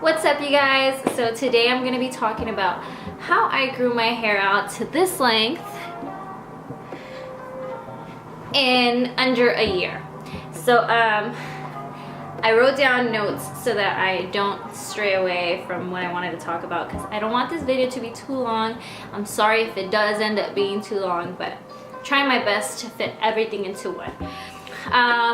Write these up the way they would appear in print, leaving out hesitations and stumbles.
What's up, you guys? So today I'm going to be talking about how I grew my hair out to this length in under a year. So I wrote down notes so that I don't stray away from what I wanted to talk about, because I don't want this video to be too long. I'm sorry if it does end up being too long, but I'm trying my best to fit everything into one.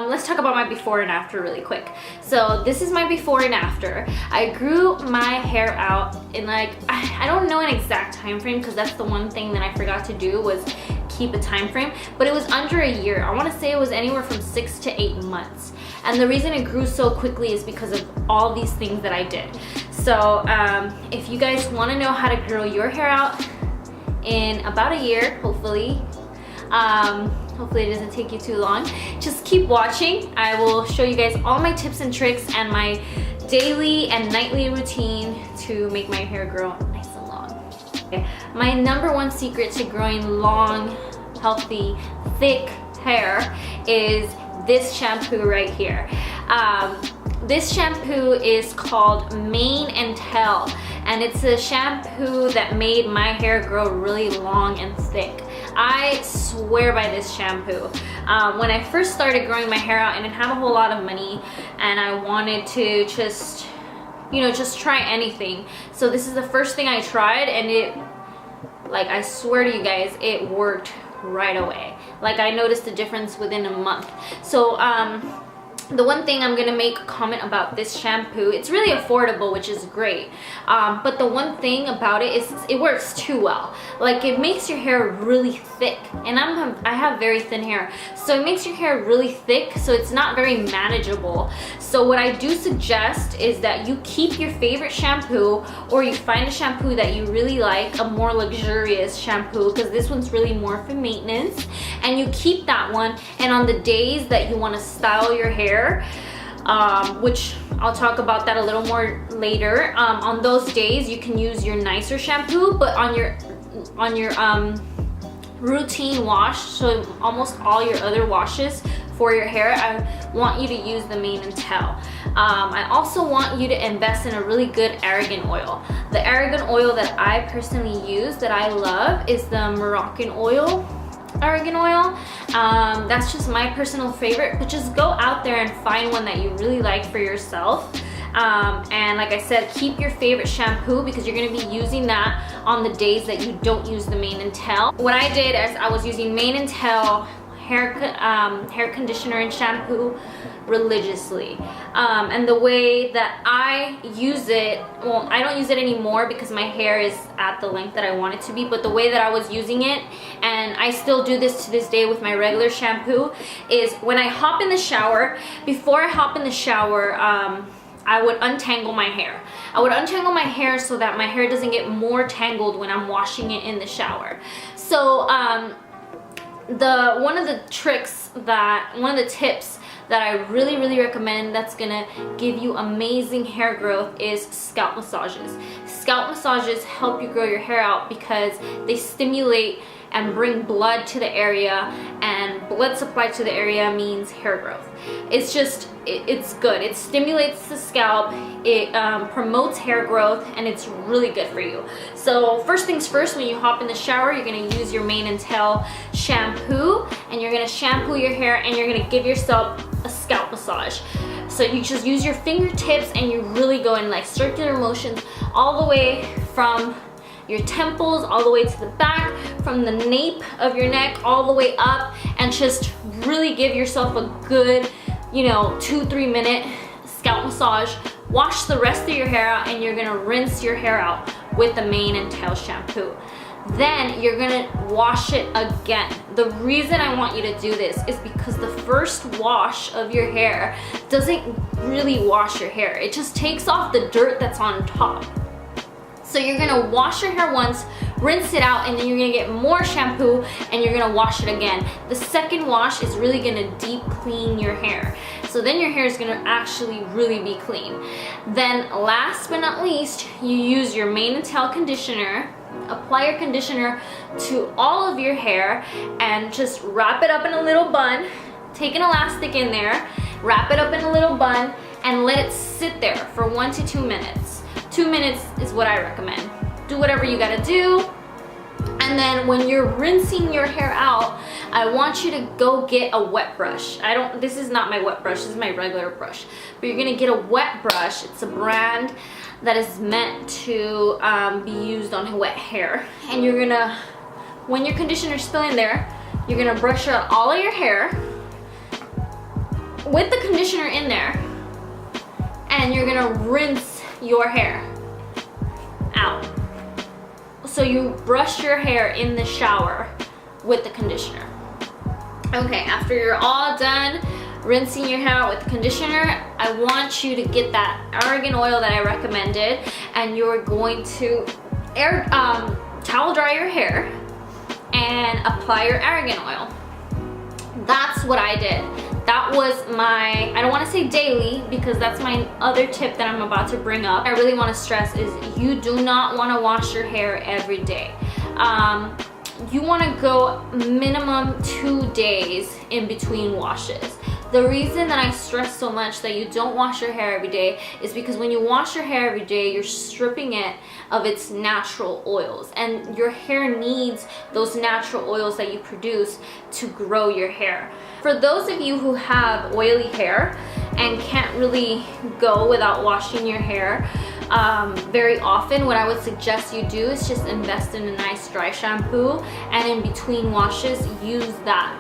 Let's talk about my before and after really quick. So this is my before and after. I grew my hair out in I don't know an exact time frame, because that's the one thing that I forgot to do, was keep a time frame, but it was under a year. I want to say it was anywhere from 6 to 8 months. And the reason it grew so quickly is because of all these things that I did. So if you guys want to know how to grow your hair out in about a year, hopefully it doesn't take you too long, just keep watching. I will show you guys all my tips and tricks and my daily and nightly routine to make my hair grow nice and long. Okay. My number one secret to growing long, healthy, thick hair is this shampoo right here. This shampoo is called Mane and Tail, and it's a shampoo that made my hair grow really long and thick. I swear by this shampoo. When I first started growing my hair out, I didn't have a whole lot of money, and I wanted to just try anything. So this is the first thing I tried, and it, I swear to you guys, it worked right away. I noticed a difference within a month. So the one thing I'm gonna make a comment about this shampoo, it's really affordable, which is great, but the one thing about it is it works too well. It makes your hair really thick, and I have very thin hair, so it makes your hair really thick, so it's not very manageable. So what I do suggest is that you keep your favorite shampoo, or you find a shampoo that you really like, a more luxurious shampoo, because this one's really more for maintenance, and you keep that one. And on the days that you want to style your hair, which I'll talk about that a little more later, on those days you can use your nicer shampoo, but on your routine wash, so almost all your other washes for your hair, I want you to use the Mane and Tail. I also want you to invest in a really good argan oil. The argan oil that I personally use, that I love, is the Moroccan oil. Argan oil. That's just my personal favorite, but just go out there and find one that you really like for yourself. And like I said, keep your favorite shampoo, because you're going to be using that on the days that you don't use the Mane and Tail. What I did is I was using Mane and Tail hair conditioner and shampoo religiously, and the way that I use it, well, I don't use it anymore because my hair is at the length that I want it to be, but the way that I was using it, and I still do this to this day with my regular shampoo, is when I hop in the shower, before I hop in the shower, I would untangle my hair. I would untangle my hair so that my hair doesn't get more tangled when I'm washing it in the shower. So one of the tips that I really recommend, that's gonna give you amazing hair growth, is scalp massages. Scalp massages help you grow your hair out because they stimulate and bring blood to the area, and blood supply to the area means hair growth. It's just, it's good. It stimulates the scalp, it promotes hair growth, and it's really good for you. So first things first, when you hop in the shower, you're gonna use your Mane and Tail shampoo, and you're gonna shampoo your hair, and you're gonna give yourself a scalp massage. So you just use your fingertips, and you really go in circular motions all the way from your temples all the way to the back, from the nape of your neck all the way up, and just really give yourself a good 2-3 minute scalp massage. Wash the rest of your hair out, and you're gonna rinse your hair out with the Mane and Tail shampoo. Then you're gonna wash it again. The reason I want you to do this is because the first wash of your hair doesn't really wash your hair. It just takes off the dirt that's on top. So you're gonna wash your hair once, rinse it out, and then you're gonna get more shampoo, and you're gonna wash it again. The second wash is really gonna deep clean your hair. So then your hair is gonna actually really be clean. Then last but not least, you use your Mane and Tail conditioner. Apply your conditioner to all of your hair and just wrap it up in a little bun. Take an elastic in there, wrap it up in a little bun, and let it sit there for 1 to 2 minutes. 2 minutes is what I recommend. Do whatever you gotta do. And then when you're rinsing your hair out, I want you to go get a wet brush. This is not my wet brush, this is my regular brush. But you're gonna get a wet brush. It's a brand that is meant to be used on wet hair. And you're gonna, when your conditioner's still in there, you're gonna brush out all of your hair with the conditioner in there, and you're gonna rinse your hair out. So you brush your hair in the shower with the conditioner. Okay, after you're all done rinsing your hair out with the conditioner, I want you to get that argan oil that I recommended, and you're going to towel dry your hair and apply your argan oil. That's what I did. That was my, I don't want to say daily because that's my other tip that I'm about to bring up. I really want to stress is you do not want to wash your hair every day. You want to go minimum 2 days in between washes. The reason that I stress so much that you don't wash your hair every day is because when you wash your hair every day, you're stripping it of its natural oils, and your hair needs those natural oils that you produce to grow your hair. For those of you who have oily hair and can't really go without washing your hair very often, what I would suggest you do is just invest in a nice dry shampoo, and in between washes use that.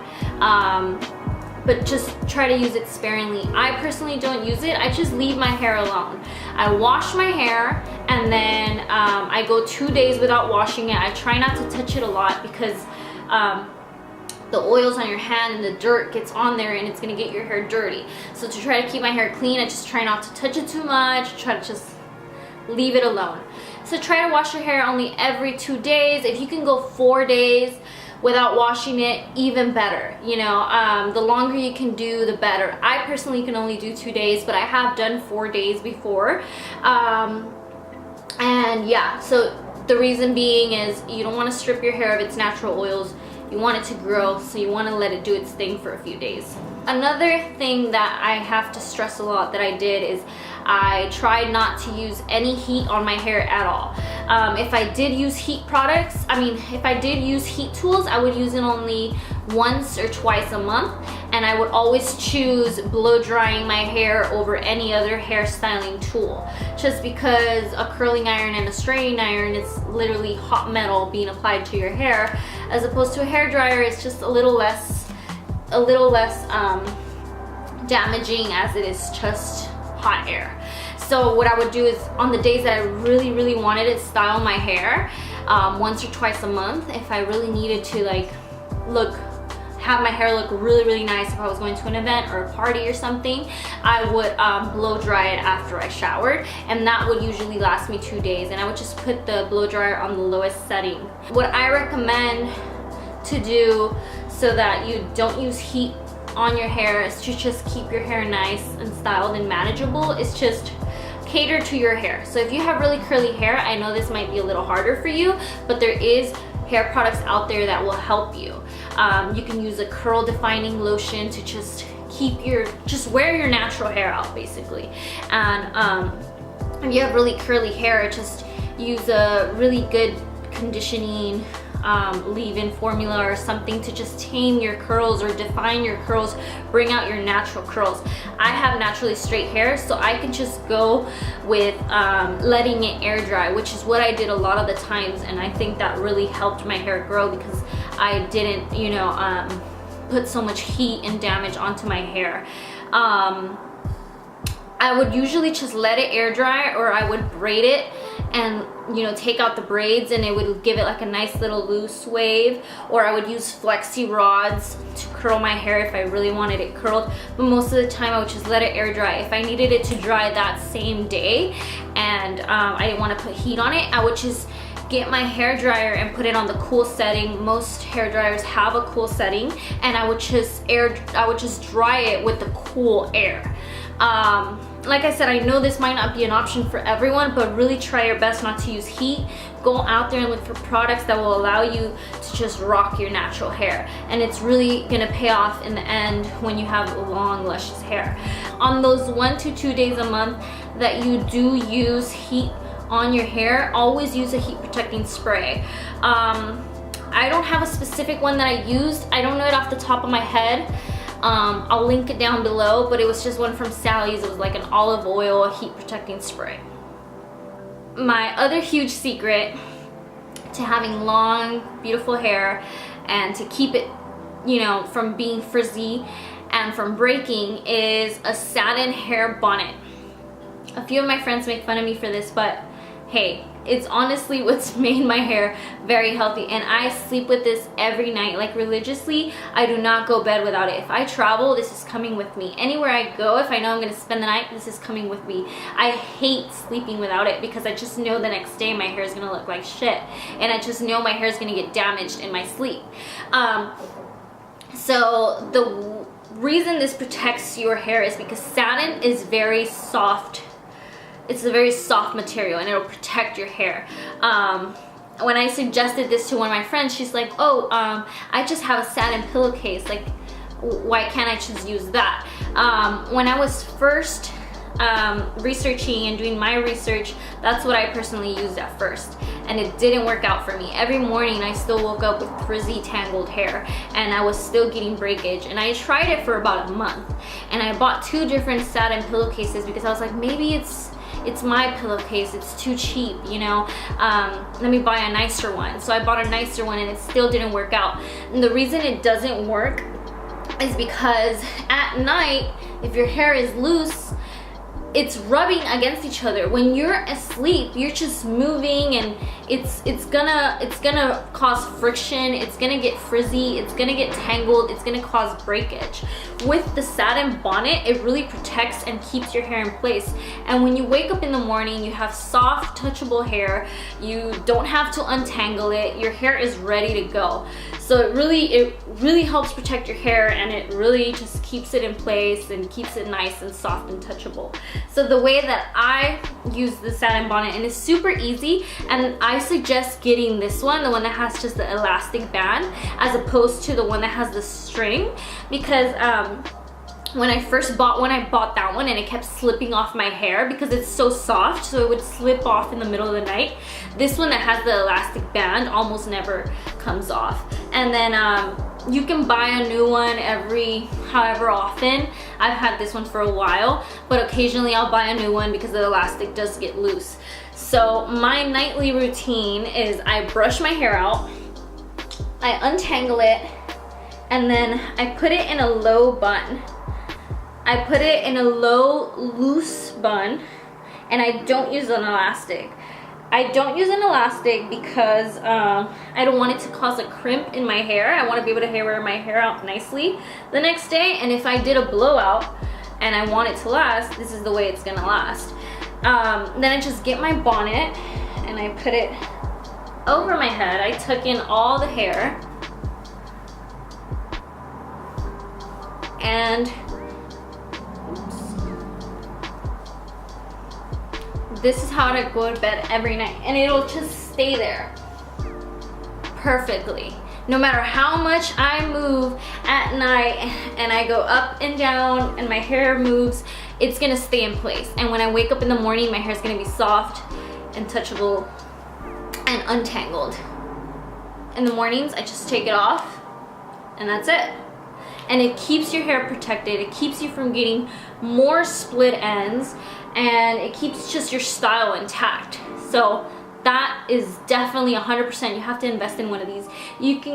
But just try to use it sparingly. I personally don't use it. I just leave my hair alone. I wash my hair, and then I go 2 days without washing it. I try not to touch it a lot because the oils on your hand and the dirt gets on there and it's gonna get your hair dirty. So to try to keep my hair clean, I just try not to touch it too much, try to just leave it alone. So try to wash your hair only every 2 days. If you can go 4 days without washing it, even better. You know, the longer you can do, the better. I personally can only do 2 days, but I have done 4 days before. And yeah, so the reason being is you don't want to strip your hair of its natural oils. You want it to grow, so you want to let it do its thing for a few days. Another thing that I have to stress a lot that I did is I tried not to use any heat on my hair at all. If I did use heat products, if I did use heat tools, I would use it only once or twice a month, and I would always choose blow drying my hair over any other hairstyling tool, just because a curling iron and a straightening iron, it's literally hot metal being applied to your hair, as opposed to a hair dryer, it's just a little less damaging, as it is just hot air. So what I would do is on the days that I really wanted to style my hair once or twice a month, if I really needed to have my hair look really nice, if I was going to an event or a party or something, I would blow dry it after I showered, and that would usually last me 2 days, and I would just put the blow dryer on the lowest setting. What I recommend to do so that you don't use heat on your hair is to just keep your hair nice and styled and manageable. It's just cater to your hair. So if you have really curly hair, I know this might be a little harder for you, but there is hair products out there that will help you. You can use a curl defining lotion to just wear your natural hair out basically. And if you have really curly hair, just use a really good conditioning leave-in formula or something to just tame your curls or define your curls, bring out your natural curls. I have naturally straight hair, so I can just go with letting it air dry, which is what I did a lot of the times, and I think that really helped my hair grow because I didn't, put so much heat and damage onto my hair. I would usually just let it air dry, or I would braid it and take out the braids, and it would give it like a nice little loose wave, or I would use flexi rods to curl my hair if I really wanted it curled. But most of the time I would just let it air dry. If I needed it to dry that same day and I didn't want to put heat on it, I would just get my hair dryer and put it on the cool setting. Most hair dryers have a cool setting, and I would just dry it with the cool air. like I said, I know this might not be an option for everyone, but really try your best not to use heat. Go out there and look for products that will allow you to just rock your natural hair, and it's really gonna pay off in the end when you have long, luscious hair. On those 1 to 2 days a month that you do use heat on your hair, always use a heat protecting spray. I don't have a specific one that I used. I don't know it off the top of my head. I'll link it down below, but it was just one from Sally's. It was like an olive oil heat protecting spray. My other huge secret to having long, beautiful hair and to keep it, you know, from being frizzy and from breaking is a satin hair bonnet. A few of my friends make fun of me for this, but hey, it's honestly what's made my hair very healthy, and I sleep with this every night, like religiously. I do not go bed without it. If I travel, this is coming with me. Anywhere I go, if I know I'm gonna spend the night, this is coming with me. I hate sleeping without it because I just know the next day my hair is gonna look like shit, and I just know my hair is gonna get damaged in my sleep. So the reason this protects your hair is because satin is very soft. It's a very soft material, and it'll protect your hair. When I suggested this to one of my friends, she's like, oh, I just have a satin pillowcase. Like, why can't I just use that? When I was first researching and doing my research, that's what I personally used at first, and it didn't work out for me. Every morning I still woke up with frizzy, tangled hair, and I was still getting breakage, and I tried it for about a month, and I bought 2 different satin pillowcases because I was like, maybe it's my pillowcase, it's too cheap, you know, let me buy a nicer one. So I bought a nicer one, and it still didn't work out. And the reason it doesn't work is because at night, if your hair is loose, it's rubbing against each other. When you're asleep, you're just moving, and it's gonna cause friction, it's gonna get frizzy, it's gonna get tangled, it's gonna cause breakage. With the satin bonnet, it really protects and keeps your hair in place. And when you wake up in the morning, you have soft, touchable hair. You don't have to untangle it. Your hair is ready to go. So it really helps protect your hair, and it really just keeps it in place and keeps it nice and soft and touchable. So the way that I use the satin bonnet, and it's super easy, and I suggest getting this one, the one that has just the elastic band, as opposed to the one that has the string, because when I bought that one, and it kept slipping off my hair because it's so soft, so it would slip off in the middle of the night. This one that has the elastic band almost never comes off. And then you can buy a new one every however often. I've had this one for a while, but occasionally I'll buy a new one because the elastic does get loose. So my nightly routine is I brush my hair out, I untangle it, and then I put it in a low bun. I put it in a low, loose bun, and I don't use an elastic. I don't use an elastic because I don't want it to cause a crimp in my hair. I want to be able to wear my hair out nicely the next day, and if I did a blowout and I want it to last, this is the way it's gonna last. Then I just get my bonnet and I put it over my head. I tuck in all the hair, and this is how I go to bed every night, and it'll just stay there perfectly. No matter how much I move at night and I go up and down and my hair moves, it's gonna stay in place. And when I wake up in the morning, my hair is gonna be soft and touchable and untangled. In the mornings, I just take it off, and that's it. And it keeps your hair protected. It keeps you from getting more split ends, and it keeps just your style intact. So that is definitely 100%. You have to invest in one of these.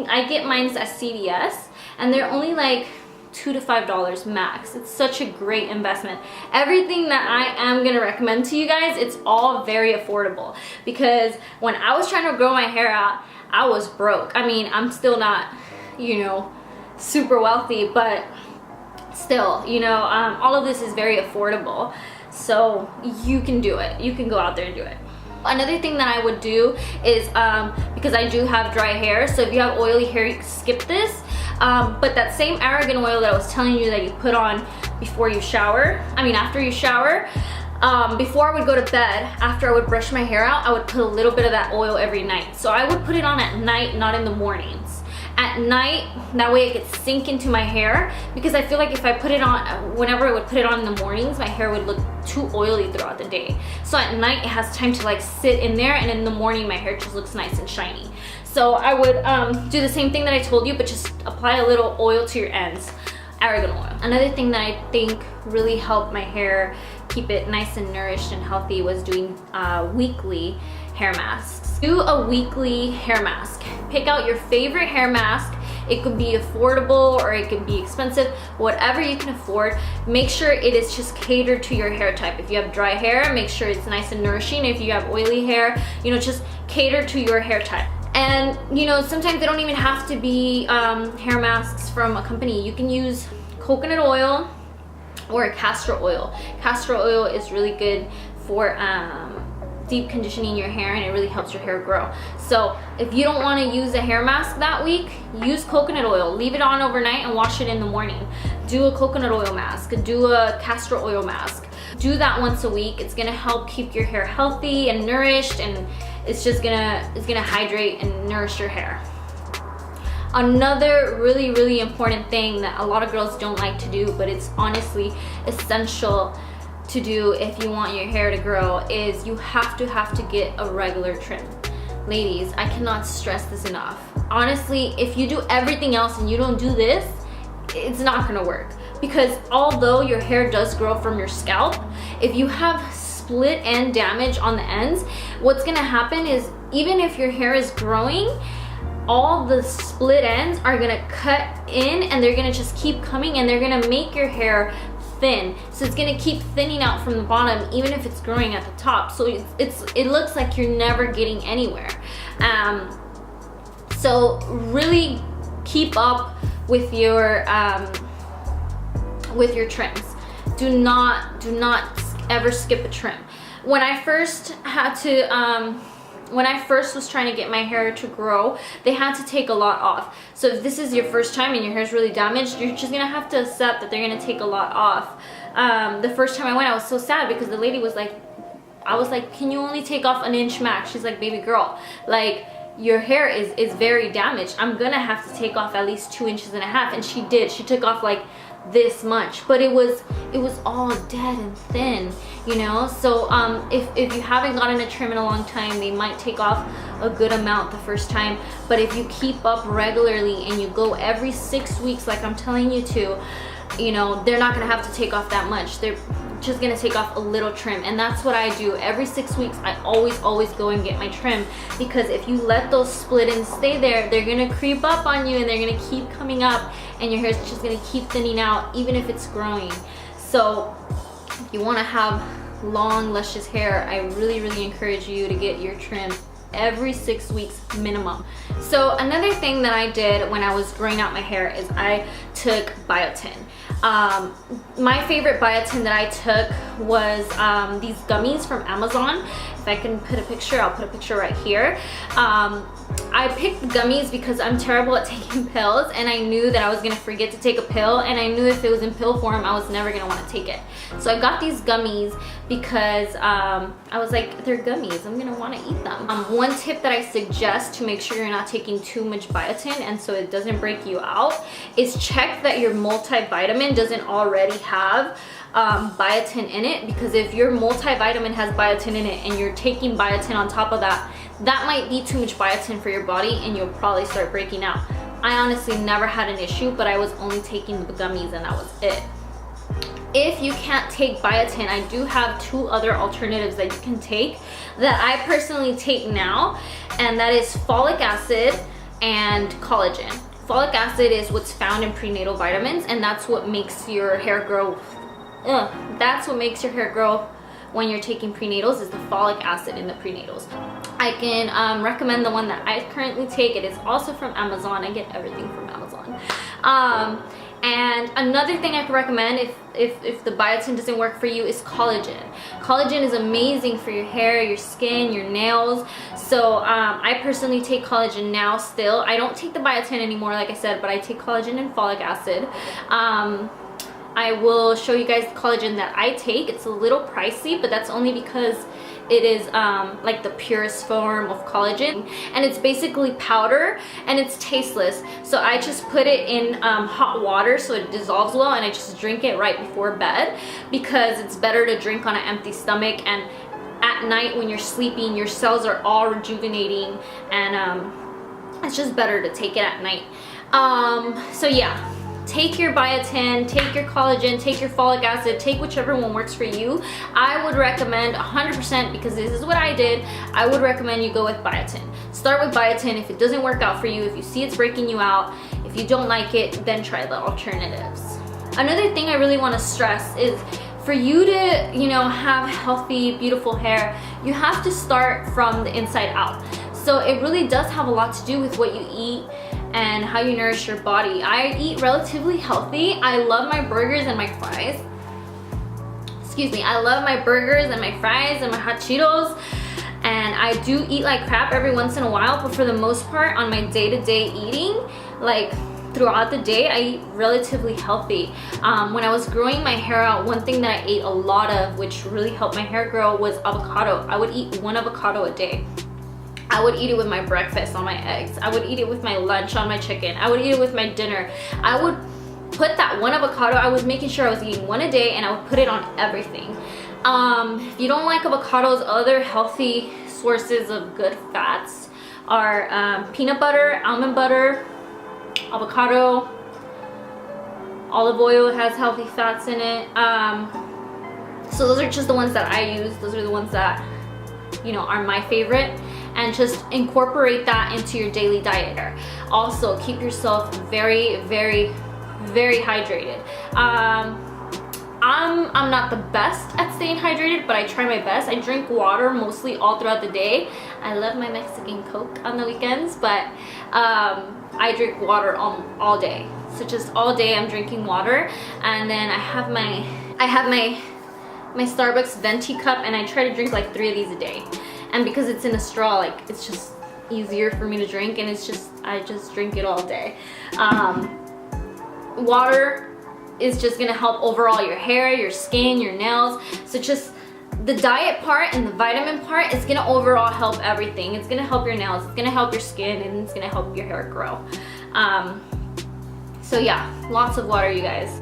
I get mine at CVS, and they're only like $2 to $5 max. It's such a great investment. Everything that I am gonna recommend to you guys, it's all very affordable, because when I was trying to grow my hair out, I was broke. I mean, I'm still not, you know, super wealthy, but still, you know, all of this is very affordable. So you can do it. You can go out there and do it. Another thing that I would do is, because I do have dry hair, so if you have oily hair, you can skip this. But that same argan oil that I was telling you that you put on before you shower, after you shower, before I would go to bed, after I would brush my hair out, I would put a little bit of that oil every night. So I would put it on at night, not in the mornings. At night, that way it could sink into my hair, because I feel like if I put it on, whenever I would put it on in the mornings, my hair would look too oily throughout the day. So at night, it has time to like sit in there, and in the morning, my hair just looks nice and shiny. So I would do the same thing that I told you, but just apply a little oil to your ends, argan oil. Another thing that I think really helped my hair keep it nice and nourished and healthy was doing weekly hair masks. Do a weekly hair mask. Pick out your favorite hair mask. It could be affordable or it could be expensive, whatever you can afford. Make sure it is just catered to your hair type. If you have dry hair, make sure it's nice and nourishing. If you have oily hair, just cater to your hair type. And sometimes they don't even have to be hair masks from a company. You can use coconut oil or castor oil. Castor oil is really good for deep conditioning your hair, and it really helps your hair grow. So if you don't want to use a hair mask that week, use coconut oil. Leave it on overnight and wash it in the morning. Do a coconut oil mask, do a castor oil mask. Do that once a week. It's gonna help keep your hair healthy and nourished, and it's gonna hydrate and nourish your hair. Another really important thing that a lot of girls don't like to do, but it's honestly essential to do if you want your hair to grow, is you have to get a regular trim. Ladies, I cannot stress this enough. Honestly, if you do everything else and you don't do this, it's not gonna work. Because although your hair does grow from your scalp, if you have split end damage on the ends, what's gonna happen is, even if your hair is growing, all the split ends are gonna cut in, and they're gonna just keep coming, and they're gonna make your hair thin. So it's gonna keep thinning out from the bottom, even if it's growing at the top. So it looks like you're never getting anywhere. So really keep up with your trims. Do not ever skip a trim. When I first was trying to get my hair to grow, they had to take a lot off. So if this is your first time and your hair is really damaged, you're just gonna have to accept that they're gonna take a lot off. The first time I went, I was so sad because the lady was like, I was like, can you only take off an inch max? She's like, baby girl, like, your hair is very damaged. I'm gonna have to take off at least 2.5 inches. And she did. She took off like this much, but it was all dead and thin, so if you haven't gotten a trim in a long time, they might take off a good amount the first time. But if you keep up regularly and you go every 6 weeks like I'm telling you to, they're not gonna have to take off that much. They're just gonna take off a little trim, and that's what I do every 6 weeks. I always go and get my trim, because if you let those split ends stay there, they're gonna creep up on you, and they're gonna keep coming up, and your hair's just gonna keep thinning out, even if it's growing. So if you want to have long, luscious hair, I really encourage you to get your trim every 6 weeks minimum. So another thing that I did when I was growing out my hair is I took biotin. My favorite biotin that I took was these gummies from Amazon. If I can put a picture, I'll put a picture right here. I picked gummies because I'm terrible at taking pills, and I knew that I was gonna forget to take a pill, and I knew if it was in pill form, I was never gonna wanna take it. So I got these gummies because I was like, they're gummies, I'm gonna wanna eat them. One tip that I suggest to make sure you're not taking too much biotin and so it doesn't break you out is check that your multivitamin doesn't already have biotin in it, because if your multivitamin has biotin in it and you're taking biotin on top of that, that might be too much biotin for your body and you'll probably start breaking out. I honestly never had an issue, but I was only taking the gummies and that was it. If you can't take biotin, I do have 2 other alternatives that you can take that I personally take now, and that is folic acid and collagen. Folic acid is what's found in prenatal vitamins, and that's what makes your hair grow. That's what makes your hair grow when you're taking prenatals, is the folic acid in the prenatals. I can recommend the one that I currently take. It is also from Amazon. I get everything from Amazon. And another thing I could recommend if the biotin doesn't work for you is collagen. Collagen is amazing for your hair, your skin, your nails. So I personally take collagen now still. I don't take the biotin anymore, like I said, but I take collagen and folic acid. I will show you guys the collagen that I take. It's a little pricey, but that's only because it is like the purest form of collagen, and it's basically powder and it's tasteless. So I just put it in hot water so it dissolves well, and I just drink it right before bed because it's better to drink on an empty stomach, and at night when you're sleeping your cells are all rejuvenating, and it's just better to take it at night. So yeah, take your biotin, take your collagen, take your folic acid, take whichever one works for you. I would recommend 100%, because this is what I did, I would recommend you go with biotin. Start with biotin. If it doesn't work out for you, if you see it's breaking you out, if you don't like it, then try the alternatives. Another thing I really want to stress is for you to, you know, have healthy, beautiful hair, you have to start from the inside out. So it really does have a lot to do with what you eat and how you nourish your body. I eat relatively healthy. I love my burgers and my fries. Excuse me, I love my burgers and my fries and my hot Cheetos. And I do eat like crap every once in a while, but for the most part on my day-to-day eating, like throughout the day, I eat relatively healthy. When I was growing my hair out, one thing that I ate a lot of, which really helped my hair grow, was avocado. I would eat 1 avocado a day. I would eat it with my breakfast on my eggs. I would eat it with my lunch on my chicken. I would eat it with my dinner. I would put that 1 avocado, I was making sure I was eating 1 a day, and I would put it on everything. If you don't like avocados, other healthy sources of good fats are peanut butter, almond butter, avocado, olive oil has healthy fats in it. So those are just the ones that I use. Those are the ones that, you know, are my favorite, and just incorporate that into your daily diet. Also, keep yourself very, very, very hydrated. I'm not the best at staying hydrated, but I try my best. I drink water mostly all throughout the day. I love my Mexican Coke on the weekends, but I drink water all day. So just all day I'm drinking water, and then I have my Starbucks venti cup, and I try to drink like 3 of these a day. And because it's in a straw, like it's just easier for me to drink, and I just drink it all day. Water is just gonna help overall your hair, your skin, your nails. So just the diet part and the vitamin part is gonna overall help everything. It's gonna help your nails, it's gonna help your skin, and it's gonna help your hair grow. So yeah, lots of water, you guys.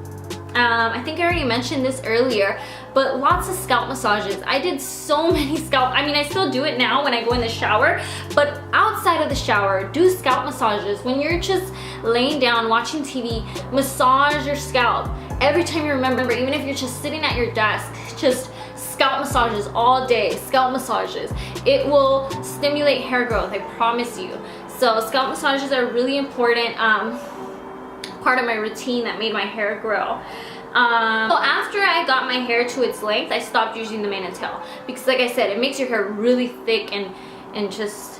I think I already mentioned this earlier, but lots of scalp massages. I did so many scalp, I mean, I still do it now when I go in the shower, but outside of the shower, do scalp massages. When you're just laying down watching TV, massage your scalp. Every time you remember, even if you're just sitting at your desk, just scalp massages all day, scalp massages. It will stimulate hair growth, I promise you. So scalp massages are really important. Part of my routine that made my hair grow. So after I got my hair to its length, I stopped using the mane and tail, because like I said, it makes your hair really thick and just,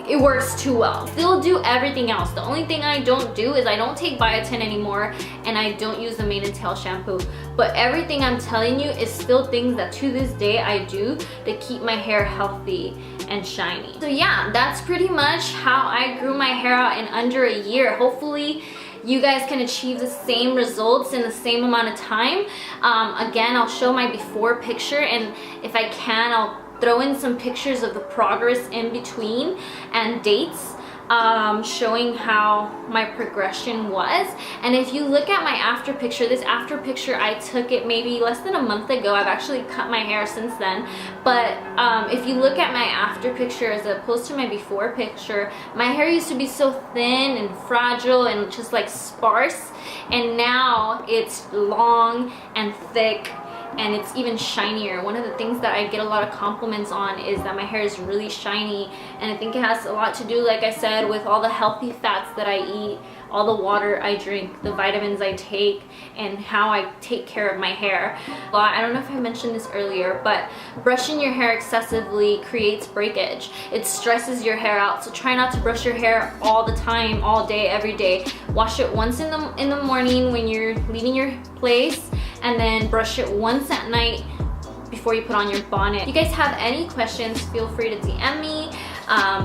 it works too well. Still do everything else. The only thing I don't do is I don't take biotin anymore, and I don't use the mane and tail shampoo. But everything I'm telling you is still things that to this day I do to keep my hair healthy and shiny. So yeah, that's pretty much how I grew my hair out in under a year. Hopefully you guys can achieve the same results in the same amount of time. Again, I'll show my before picture, and if I can, I'll throw in some pictures of the progress in between and dates, showing how my progression was. And if you look at my after picture, this after picture, I took it maybe less than a month ago. I've actually cut my hair since then, but if you look at my after picture as opposed to my before picture, my hair used to be so thin and fragile and just like sparse, and now it's long and thick, and it's even shinier. One of the things that I get a lot of compliments on is that my hair is really shiny, and I think it has a lot to do, like I said, with all the healthy fats that I eat, all the water I drink, the vitamins I take, and how I take care of my hair. Well, I don't know if I mentioned this earlier, but brushing your hair excessively creates breakage. It stresses your hair out, so try not to brush your hair all the time, all day, every day. Wash it once in the morning when you're leaving your place, and then brush it once at night before you put on your bonnet. If you guys have any questions, feel free to DM me,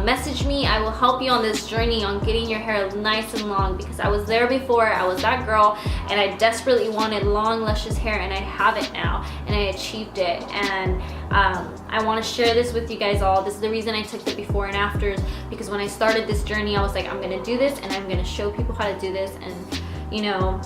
message me. I will help you on this journey on getting your hair nice and long, because I was there before. I was that girl and I desperately wanted long, luscious hair, and I have it now and I achieved it. And I want to share this with you guys all. This is the reason I took the before and afters, because when I started this journey I was like, I'm gonna do this and I'm gonna show people how to do this, and you know,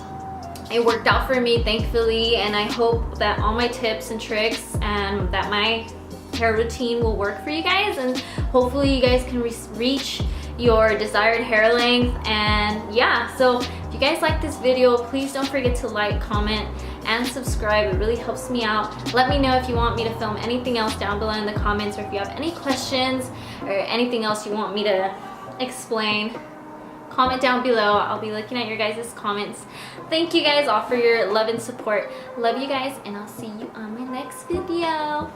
it worked out for me, thankfully, and I hope that all my tips and tricks and that my hair routine will work for you guys, and hopefully you guys can reach your desired hair length. And yeah, so if you guys like this video, please don't forget to like, comment, and subscribe. It really helps me out. Let me know if you want me to film anything else down below in the comments, or if you have any questions or anything else you want me to explain. Comment down below. I'll be looking at your guys' comments. Thank you guys all for your love and support. Love you guys, and I'll see you on my next video.